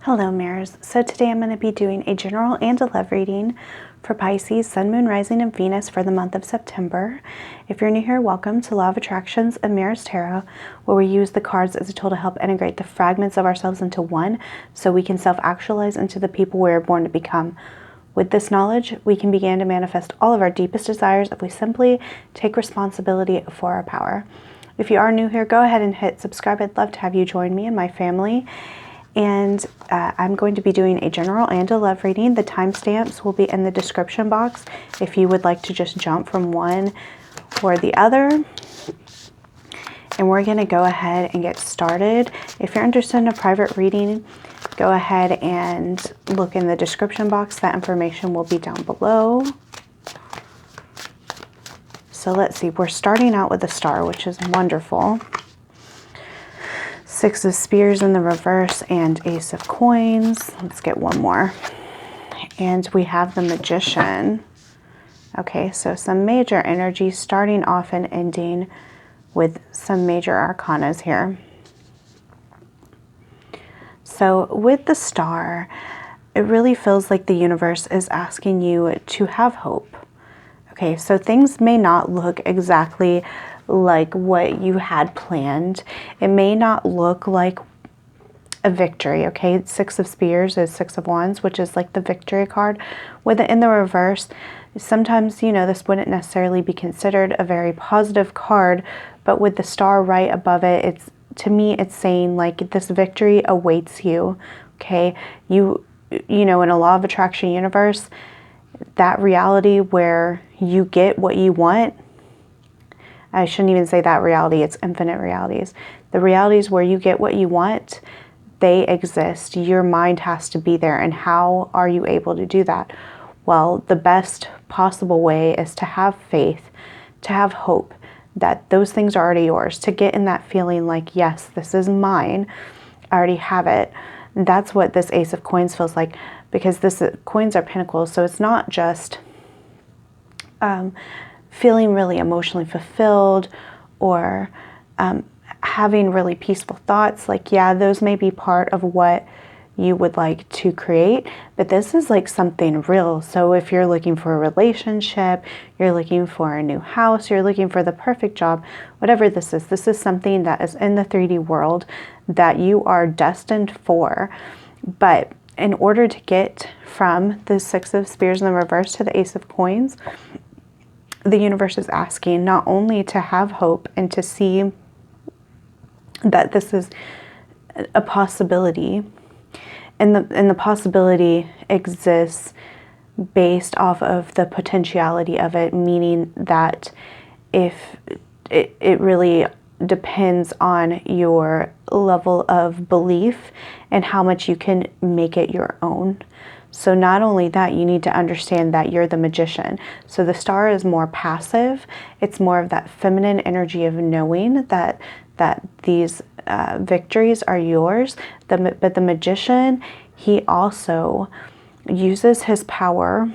Hello mirrors. So today I'm going to be doing a general and a love reading for Pisces, Sun, Moon, Rising, and Venus for the month of September. If you're new here, welcome to Law of Attractions and Mirrors Tarot, where we use the cards as a tool to help integrate the fragments of ourselves into one so we can self-actualize into the people we are born to become. With this knowledge, we can begin to manifest all of our deepest desires if we simply take responsibility for our power. If you are new here, go ahead and hit subscribe. I'd love to have you join me and my family. And I'm going to be doing a general and a love reading. The timestamps will be in the description box if you would like to just jump from one or the other. And we're going to go ahead and get started. If you're interested in a private reading, go ahead and look in the description box. That information will be down below. So let's see, we're starting out with a star, which is wonderful. Six of Spears in the reverse and Ace of Coins. Let's get one more. And we have the Magician. Okay, so some major energy starting off and ending with some major arcanas here. So with the star, it really feels like the universe is asking you to have hope. Okay, so things may not look exactly like what you had planned. It may not look like a victory, okay? Six of Spears is Six of Wands, which is like the victory card. With it in the reverse, sometimes, you know, this wouldn't necessarily be considered a very positive card, but with the star right above it, it's, to me, it's saying like this victory awaits you, okay? You know, in a law of attraction universe, that reality where you get what you want, I shouldn't even say that reality, it's infinite realities. The realities where you get what you want, they exist. Your mind has to be there. And how are you able to do that? Well, the best possible way is to have faith, to have hope that those things are already yours, to get in that feeling like, yes, this is mine. I already have it. And that's what this Ace of Coins feels like, because this coins are pentacles. So it's not just feeling really emotionally fulfilled or having really peaceful thoughts. Like, yeah, those may be part of what you would like to create, but this is like something real. So if you're looking for a relationship, you're looking for a new house, you're looking for the perfect job, whatever this is something that is in the 3D world that you are destined for. But in order to get from the Six of Spears in the reverse to the Ace of Coins, the universe is asking not only to have hope and to see that this is a possibility, and the possibility exists based off of the potentiality of it, meaning that if it really depends on your level of belief and how much you can make it your own. So not only that, you need to understand that you're the magician. So the star is more passive. It's more of that feminine energy of knowing that these victories are yours. But the magician, he also uses his power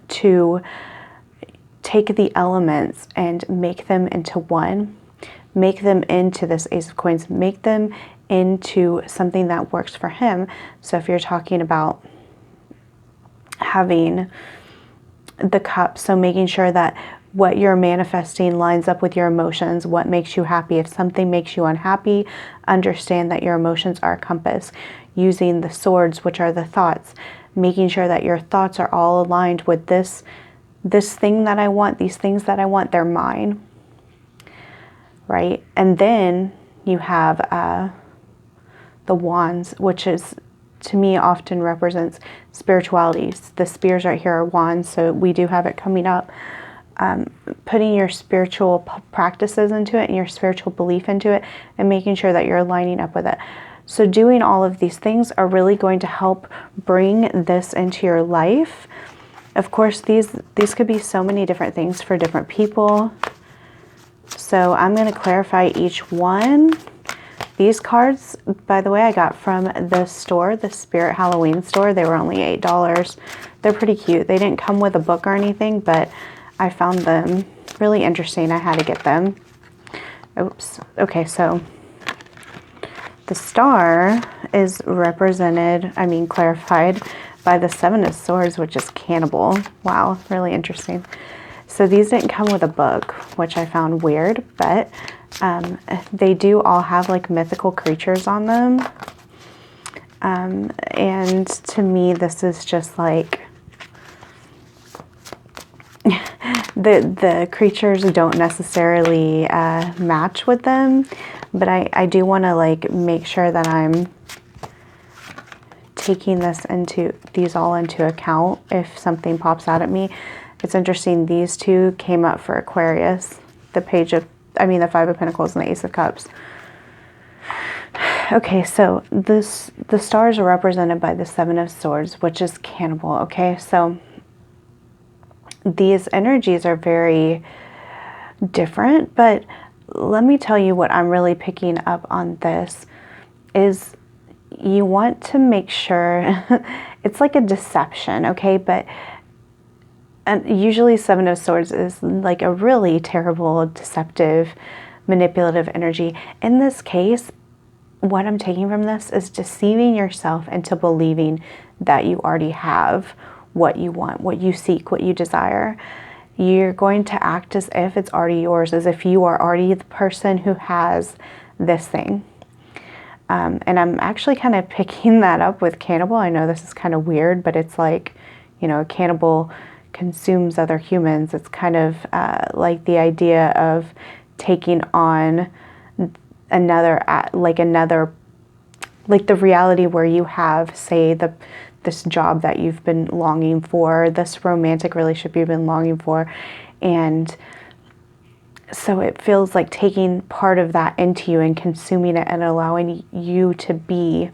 to take the elements and make them into one, make them into this Ace of Coins, make them into something that works for him. So if you're talking about having the cup, so making sure that what you're manifesting lines up with your emotions, what makes you happy. If something makes you unhappy, understand that your emotions are a compass. Using the swords, which are the thoughts, making sure that your thoughts are all aligned with this thing that I want, these things that I want, they're mine, right? And then you have the wands, which is, to me, often represents spirituality. The spears right here are wands, so we do have it coming up. Putting your spiritual practices into it and your spiritual belief into it and making sure that you're lining up with it. So doing all of these things are really going to help bring this into your life. Of course, these could be so many different things for different people. So I'm going to clarify each one. These cards, by the way, I got from the store, the Spirit Halloween store. They were only $8. They're pretty cute. They didn't come with a book or anything, but I found them really interesting. I had to get them. Oops. Okay, so the star is represented, clarified by the Seven of Swords, which is cannibal. Wow, really interesting. So these didn't come with a book, which I found weird, but they do all have like mythical creatures on them. And to me, this is just like, the creatures don't necessarily match with them, but I do want to like make sure that I'm taking these all into account if something pops out at me. It's interesting, these two came up for Aquarius, the Five of Pentacles and the Ace of Cups. Okay, so the stars are represented by the Seven of Swords, which is cannibal. Okay, so these energies are very different, but let me tell you what I'm really picking up on this is you want to make sure it's like a deception, okay? But usually Seven of Swords is like a really terrible, deceptive, manipulative energy. In this case, what I'm taking from this is deceiving yourself into believing that you already have what you want, what you seek, what you desire. You're going to act as if it's already yours, as if you are already the person who has this thing. And I'm actually kind of picking that up with cannibal. I know this is kind of weird, but it's like, a cannibal consumes other humans. It's kind of like the idea of taking on like the reality where you have, say, this job that you've been longing for, this romantic relationship you've been longing for, and so it feels like taking part of that into you and consuming it and allowing you to be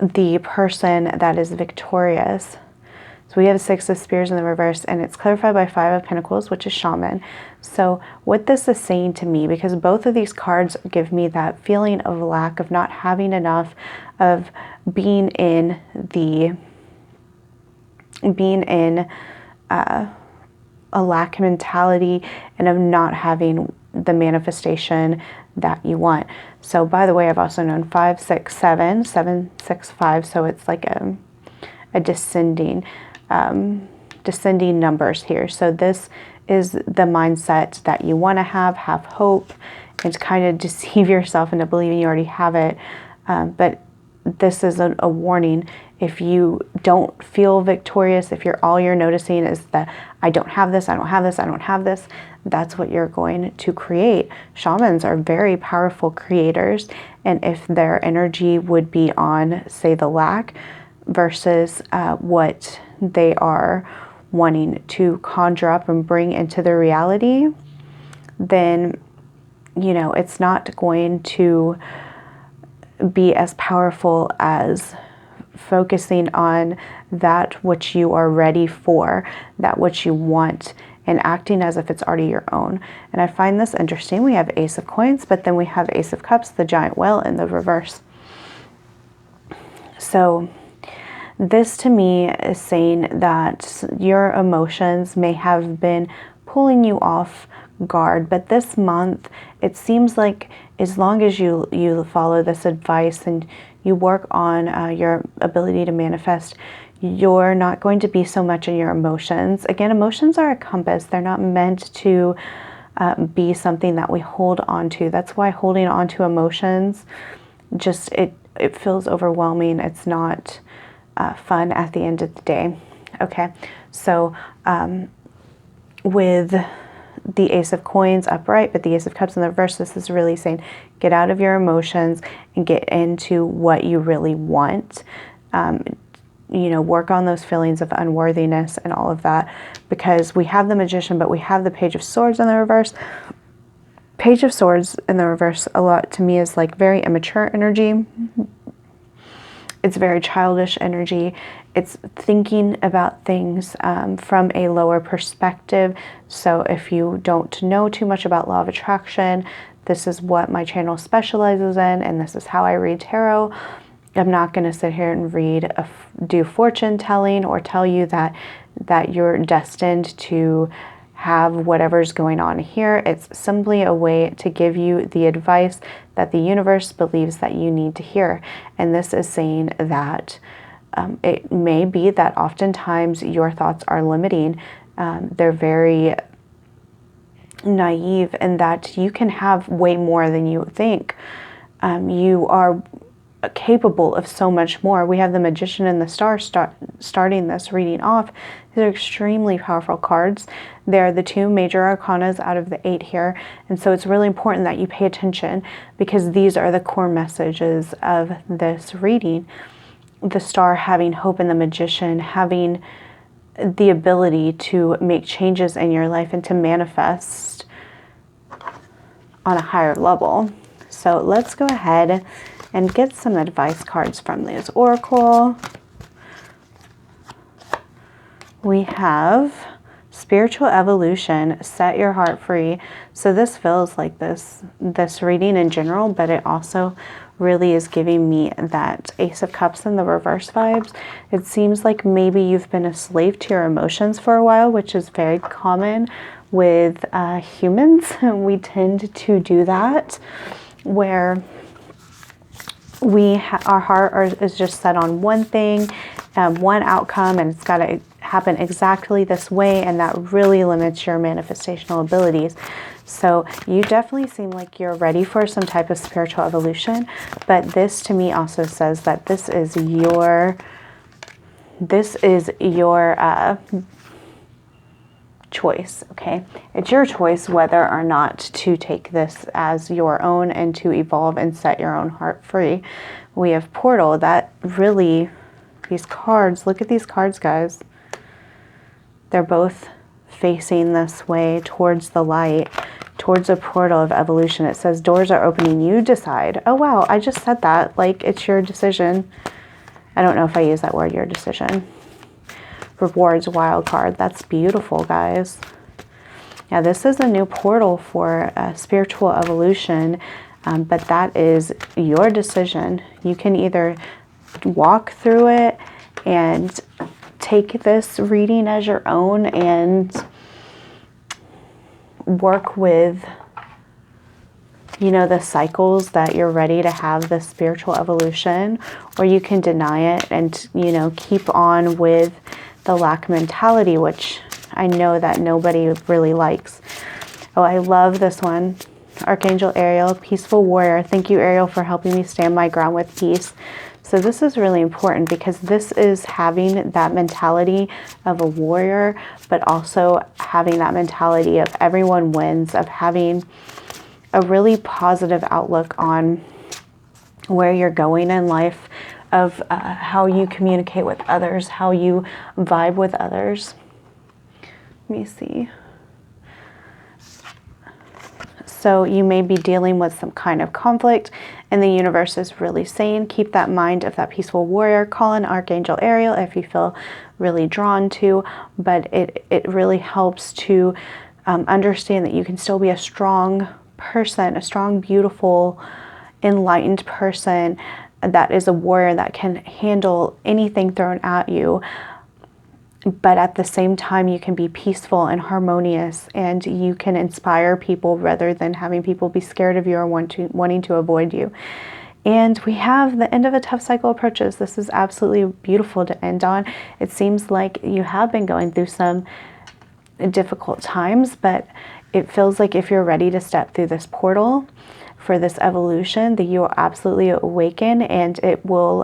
the person that is victorious. So we have Six of Spears in the reverse, and it's clarified by Five of Pentacles, which is shaman. So what this is saying to me, because both of these cards give me that feeling of lack, of not having enough, of being in a lack mentality, and of not having the manifestation that you want. So by the way, I've also known 5, 6, 7, 7, 6, 5. So it's like a descending numbers here. So this is the mindset that you want to have hope, and to kind of deceive yourself into believing you already have it. But this is a warning. If you don't feel victorious, if all you're noticing is that I don't have this, I don't have this, I don't have this, that's what you're going to create. Shamans are very powerful creators, and if their energy would be on, say, the lack versus what they are wanting to conjure up and bring into the reality, then, it's not going to be as powerful as focusing on that which you are ready for, that which you want, and acting as if it's already your own. And I find this interesting. We have Ace of Coins, but then we have Ace of Cups, the giant whale, in the reverse. So this to me is saying that your emotions may have been pulling you off guard, but this month it seems like as long as you follow this advice and you work on your ability to manifest, you're not going to be so much in your emotions. Again, emotions are a compass. They're not meant to be something that we hold on to. That's why holding on to emotions, just it feels overwhelming. It's not fun at the end of the day. Okay, so with the Ace of Coins upright, but the Ace of Cups in the reverse, this is really saying get out of your emotions and get into what you really want. Work on those feelings of unworthiness and all of that, because we have the Magician, but we have the Page of Swords in the reverse. Page of Swords in the reverse, a lot to me, is like very immature energy. It's very childish energy. It's thinking about things from a lower perspective. So if you don't know too much about law of attraction, this is what my channel specializes in, and this is how I read tarot. I'm not going to sit here and do fortune telling or tell you that you're destined to have whatever's going on here. It's simply a way to give you the advice that the universe believes that you need to hear. And this is saying that it may be that oftentimes your thoughts are limiting. They're very naive, and that you can have way more than you think. You are capable of so much more. We have the Magician and the Star starting this reading off. These are extremely powerful cards. They're the 2 major arcanas out of the 8 here. And so it's really important that you pay attention, because these are the core messages of this reading. The Star having hope, and the Magician having the ability to make changes in your life and to manifest on a higher level. So let's go ahead and get some advice cards from this oracle. We have spiritual evolution, set your heart free. So this feels like this reading in general, but it also really is giving me that Ace of Cups in the reverse vibes. It seems like maybe you've been a slave to your emotions for a while, which is very common with humans. We tend to do that, where our heart is just set on one thing, one outcome, and it's got to happen exactly this way, and that really limits your manifestational abilities. So you definitely seem like you're ready for some type of spiritual evolution, but this to me also says that this is your choice, okay? It's your choice whether or not to take this as your own and to evolve and set your own heart free. We have Portal. That really, these cards, look at these cards, guys. They're both facing this way towards the light, towards a portal of evolution. It says doors are opening, you decide. Oh wow, I just said that. Like, it's your decision. I don't know if I use that word, your decision. Rewards wild card. That's beautiful, guys. Yeah, this is a new portal for spiritual evolution, but that is your decision. You can either walk through it and take this reading as your own and work with, you know, the cycles that you're ready to have this spiritual evolution, or you can deny it and, you know, keep on with the lack mentality, which I know that nobody really likes. Oh, I love this one. Archangel Ariel, peaceful warrior. Thank you, Ariel, for helping me stand my ground with peace. So this is really important, because this is having that mentality of a warrior, but also having that mentality of everyone wins, of having a really positive outlook on where you're going in life, of how you communicate with others, how you vibe with others. Let me see. So you may be dealing with some kind of conflict, and the universe is really saying, keep that mind of that peaceful warrior. Call in Archangel Ariel if you feel really drawn to, but it really helps to understand that you can still be a strong person, a strong, beautiful, enlightened person that is a warrior that can handle anything thrown at you. But at the same time, you can be peaceful and harmonious, and you can inspire people rather than having people be scared of you or wanting to avoid you. And we have the end of a tough cycle approaches. This is absolutely beautiful to end on. It seems like you have been going through some difficult times, but it feels like if you're ready to step through this portal for this evolution, that you will absolutely awaken, and it will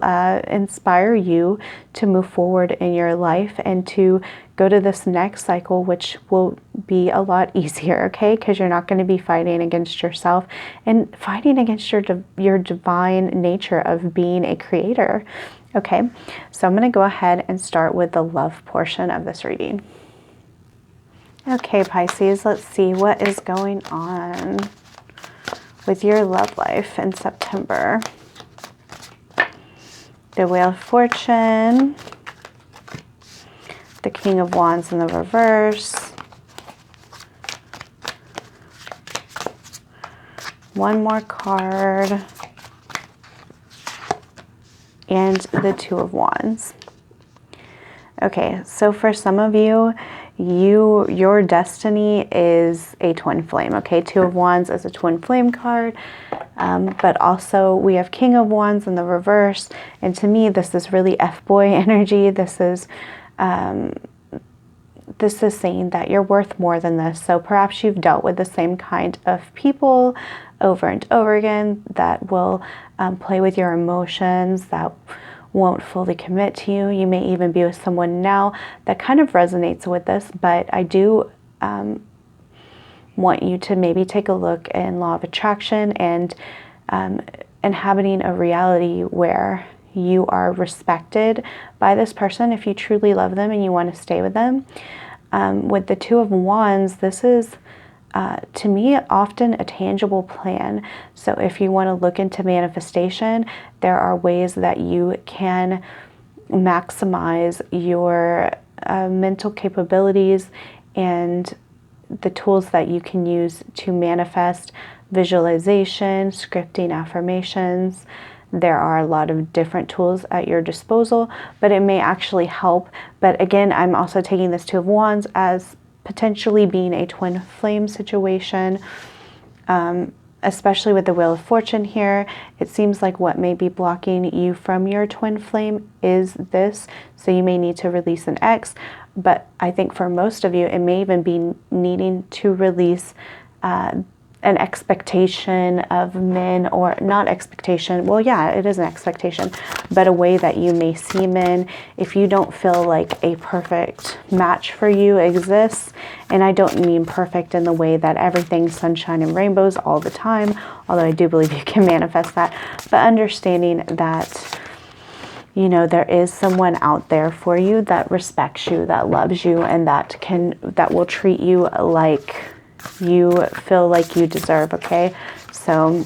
inspire you to move forward in your life and to go to this next cycle, which will be a lot easier, okay? Because you're not going to be fighting against yourself and fighting against your divine nature of being a creator, okay? So I'm going to go ahead and start with the love portion of this reading. Okay, Pisces, let's see what is going on with your love life in September. The Wheel of Fortune, the King of Wands in the reverse, one more card, and the Two of Wands. Okay, so for some of you, your destiny is a twin flame. Okay, Two of Wands is a twin flame card, but also we have King of Wands in the reverse. And to me, this is really F-boy energy. This is saying that you're worth more than this. So perhaps you've dealt with the same kind of people over and over again that will play with your emotions, that won't fully commit to you. You may even be with someone now that kind of resonates with this, but I do want you to maybe take a look in Law of Attraction and inhabiting a reality where you are respected by this person if you truly love them and you want to stay with them. With the Two of Wands, this is to me often a tangible plan. So if you want to look into manifestation, there are ways that you can maximize your mental capabilities and the tools that you can use to manifest: visualization, scripting, affirmations. There are a lot of different tools at your disposal, but it may actually help. But again, I'm also taking this Two of Wands as potentially being a twin flame situation, especially with the Wheel of Fortune here. It seems like what may be blocking you from your twin flame is this. So you may need to release an ex, but I think for most of you, it may even be needing to release an expectation of men, or not expectation, well, yeah, it is an expectation, but a way that you may see men if you don't feel like a perfect match for you exists. And I don't mean perfect in the way that everything's sunshine and rainbows all the time, although I do believe you can manifest that, but understanding that, you know, there is someone out there for you that respects you, that loves you, and that will treat you like you feel like you deserve. Okay, so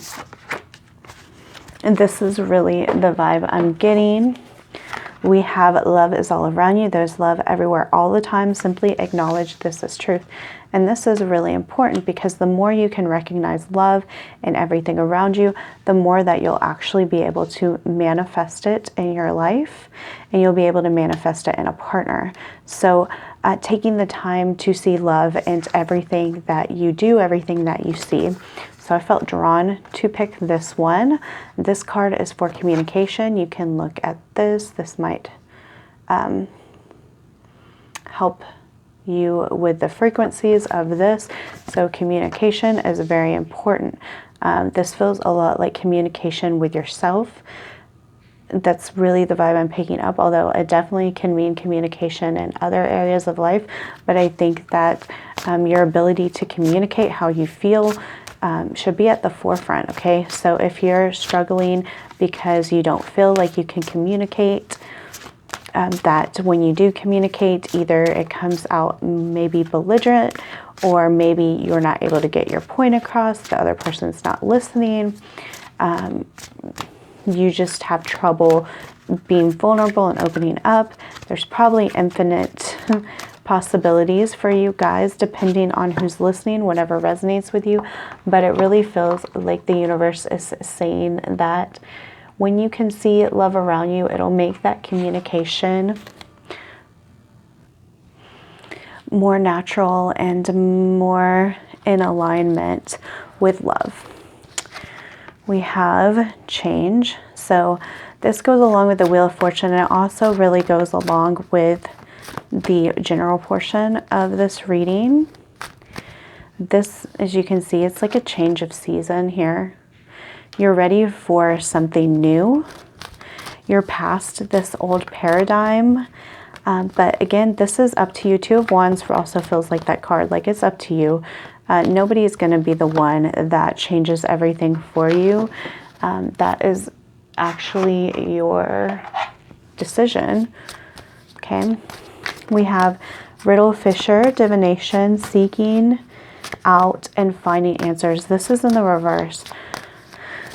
and this is really the vibe I'm getting. We have love is all around you. There's love everywhere all the time. Simply acknowledge this as truth. And this is really important because the more you can recognize love in everything around you, the more that you'll actually be able to manifest it in your life, and you'll be able to manifest it in a partner. So taking the time to see love in everything that you do, everything that you see. So I felt drawn to pick this one. This card is for communication. You can look at this. This might help you with the frequencies of this. So communication is very important. This feels a lot like communication with yourself. That's really the vibe I'm picking up, although it definitely can mean communication in other areas of life. But I think that your ability to communicate how you feel should be at the forefront, okay? So if you're struggling because you don't feel like you can communicate, that when you do communicate, either it comes out maybe belligerent, or maybe you're not able to get your point across, the other person's not listening, you just have trouble being vulnerable and opening up. There's probably infinite possibilities for you guys, depending on who's listening, whatever resonates with you. But it really feels like the universe is saying that when you can see love around you, it'll make that communication more natural and more in alignment with love. We have change. So this goes along with the Wheel of Fortune, and it also really goes along with the general portion of this reading. This, as you can see, it's like a change of season here. You're ready for something new. You're past this old paradigm. But again, this is up to you. Two of Wands also feels like that card. Like, it's up to you. Nobody is going to be the one that changes everything for you. That is actually your decision. Okay. We have Riddle Fisher, Divination, Seeking Out and Finding Answers. This is in the reverse.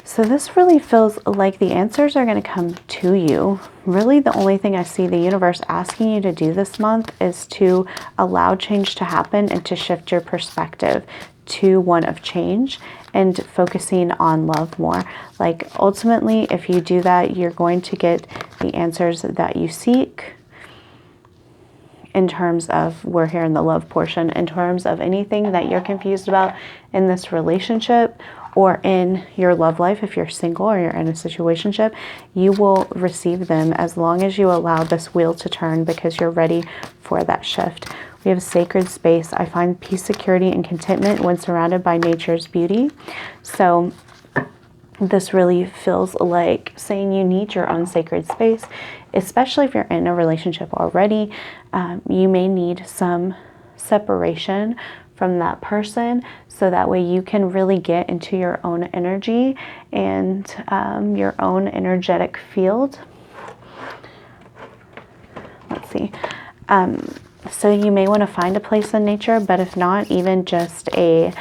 So this really feels like the answers are going to come to you. Really, the only thing I see the universe asking you to do this month is to allow change to happen and to shift your perspective to one of change and focusing on love more. Like, ultimately, if you do that, you're going to get the answers that you seek. in terms of, we're here in the love portion, in terms of anything that you're confused about in this relationship or in your love life, if you're single or you're in a situationship, you will receive them as long as you allow this wheel to turn, because you're ready for that shift. We have sacred space. I find peace, security, and contentment when surrounded by nature's beauty. So this really feels like saying you need your own sacred space, especially if you're in a relationship already. You may need some separation from that person, so that way you can really get into your own energy and your own energetic field. Let's see. So you may want to find a place in nature, but if not, even just a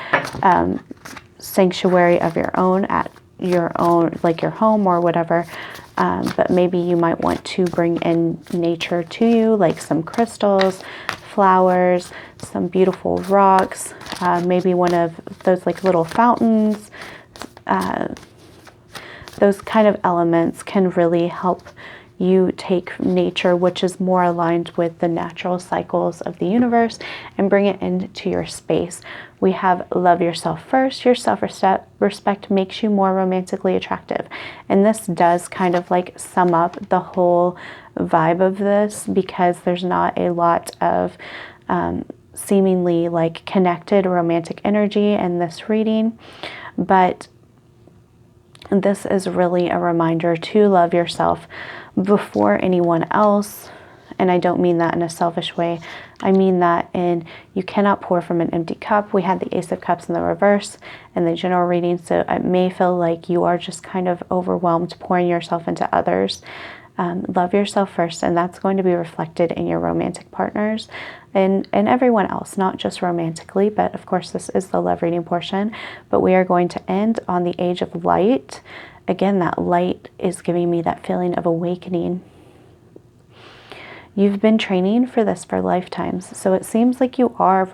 sanctuary of your own, at your own, like your home or whatever. But maybe you might want to bring in nature to you, like some crystals, flowers, some beautiful rocks, maybe one of those like little fountains. Those kind of elements can really help you take nature, which is more aligned with the natural cycles of the universe, and bring it into your space. We have love yourself first. Your self-respect makes you more romantically attractive. And this does kind of like sum up the whole vibe of this, because there's not a lot of seemingly like connected romantic energy in this reading. But this is really a reminder to love yourself before anyone else. And I don't mean that in a selfish way. I mean that in, you cannot pour from an empty cup. We had the Ace of Cups in the reverse in the general reading, so it may feel like you are just kind of overwhelmed pouring yourself into others. Love yourself first, and that's going to be reflected in your romantic partners and everyone else, not just romantically, but of course this is the love reading portion. But we are going to end on the Age of Light. Again, that light is giving me that feeling of awakening. You've been training for this for lifetimes, so it seems like you are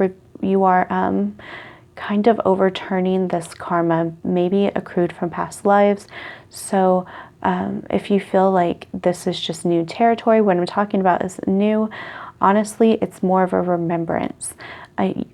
kind of overturning this karma, maybe accrued from past lives. So if you feel like this is just new territory, what I'm talking about is new, honestly, it's more of a remembrance.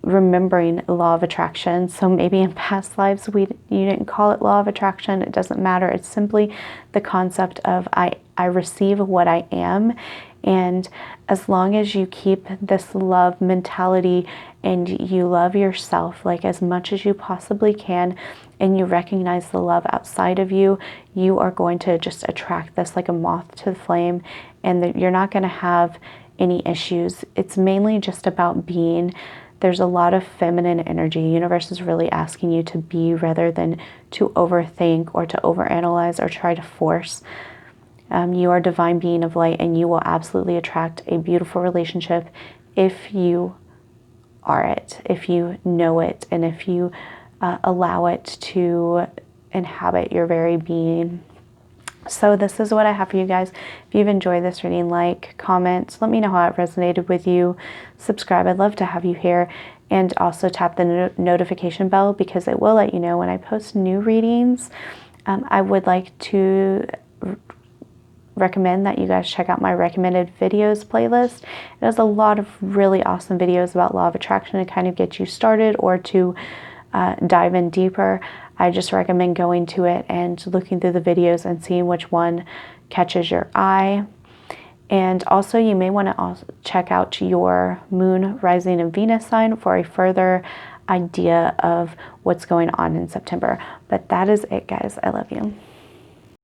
Remembering law of attraction. So maybe in past lives you didn't call it law of attraction. It doesn't matter. It's simply the concept of I receive what I am. And as long as you keep this love mentality and you love yourself like as much as you possibly can, and you recognize the love outside of you, you are going to just attract this like a moth to the flame, and you're not going to have any issues. It's mainly just about being. There's a lot of feminine energy. The universe is really asking you to be, rather than to overthink or to overanalyze or try to force. You are a divine being of light, and you will absolutely attract a beautiful relationship if you are it, if you know it, and if you allow it to inhabit your very being. So this is what I have for you guys. If you've enjoyed this reading, like, comment, let me know how it resonated with you. Subscribe. I'd love to have you here. And also tap the notification bell, because it will let you know when I post new readings. I would like to recommend that you guys check out my recommended videos playlist. It has a lot of really awesome videos about law of attraction to kind of get you started, or to dive in deeper. I just recommend going to it and looking through the videos and seeing which one catches your eye. And also you may want to also check out your moon, rising, and Venus sign for a further idea of what's going on in September. But that is it, guys. I love you.